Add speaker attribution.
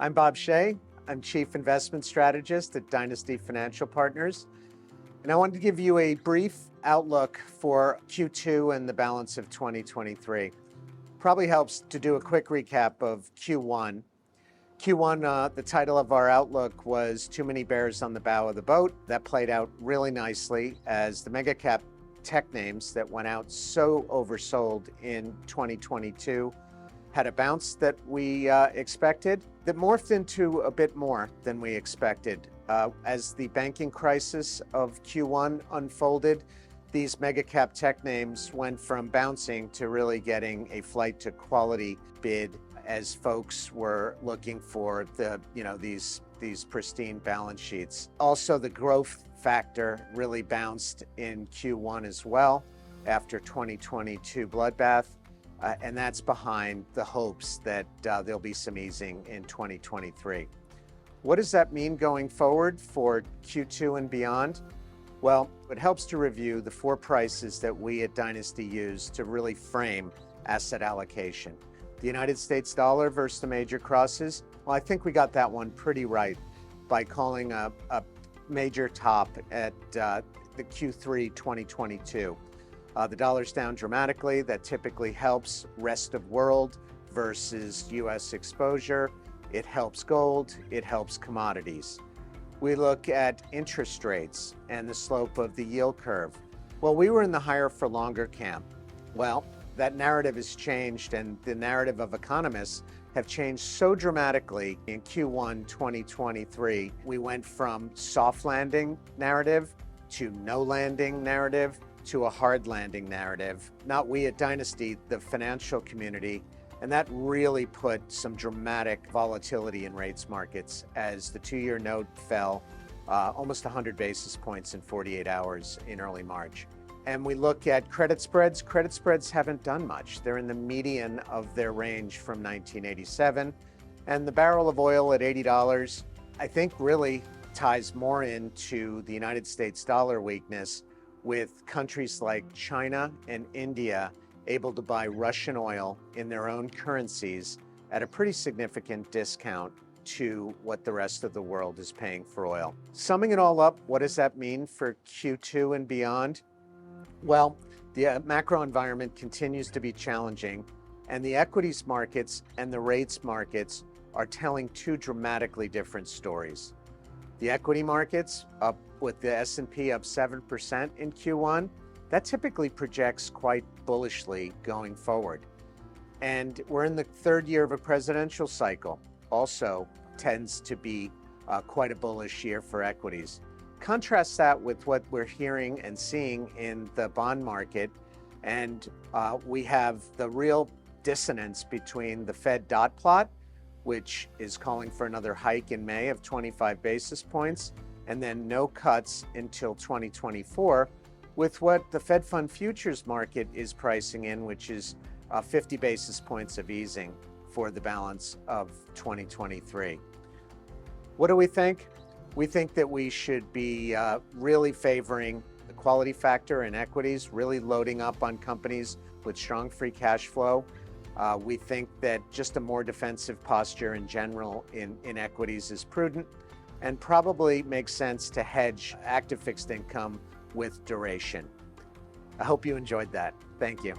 Speaker 1: I'm Bob Shea. I'm Chief Investment Strategist at Dynasty Financial Partners. And I wanted to give you a brief outlook for Q2 and the balance of 2023. Probably helps to do a quick recap of Q1. Q1, the title of our outlook was Too Many Bears on the Bow of the Boat. That played out really nicely as the mega cap tech names that went out so oversold in 2022 had a bounce that we expected that morphed into a bit more than we expected. As the banking crisis of Q1 unfolded, these mega cap tech names went from bouncing to really getting a flight to quality bid as folks were looking for these pristine balance sheets. Also, the growth factor really bounced in Q1 as well after 2022 bloodbath. And that's behind the hopes that there'll be some easing in 2023. What does that mean going forward for Q2 and beyond? Well, it helps to review the four prices that we at Dynasty use to really frame asset allocation. The United States dollar versus the major crosses. Well, I think we got that one pretty right by calling a major top at the Q3 2022. The dollar's down dramatically. That typically helps rest of world versus US exposure. It helps gold. It helps commodities. We look at interest rates and the slope of the yield curve. Well, we were in the higher for longer camp. Well, that narrative has changed, and the narrative of economists have changed so dramatically in Q1 2023. We went from soft landing narrative to no landing narrative to a hard landing narrative. Not we at Dynasty, the financial community. And that really put some dramatic volatility in rates markets as the two-year note fell almost 100 basis points in 48 hours in early March. And we look at credit spreads. Credit spreads haven't done much. They're in the median of their range from 1987. And the barrel of oil at $80, I think really ties more into the United States dollar weakness, with countries like China and India able to buy Russian oil in their own currencies at a pretty significant discount to what the rest of the world is paying for oil. Summing it all up, what does that mean for Q2 and beyond? Well, the macro environment continues to be challenging, and the equities markets and the rates markets are telling two dramatically different stories. The equity markets, up with the S&P up 7% in Q1, that typically projects quite bullishly going forward. And we're in the third year of a presidential cycle, also tends to be quite a bullish year for equities. Contrast that with what we're hearing and seeing in the bond market, and we have the real dissonance between the Fed dot plot, which is calling for another hike in May of 25 basis points, and then no cuts until 2024, with what the Fed Fund futures market is pricing in, which is 50 basis points of easing for the balance of 2023. What do we think? We think that we should be really favoring the quality factor in equities, really loading up on companies with strong free cash flow. We think that just a more defensive posture in general in equities is prudent and probably makes sense to hedge active fixed income with duration. I hope you enjoyed that. Thank you.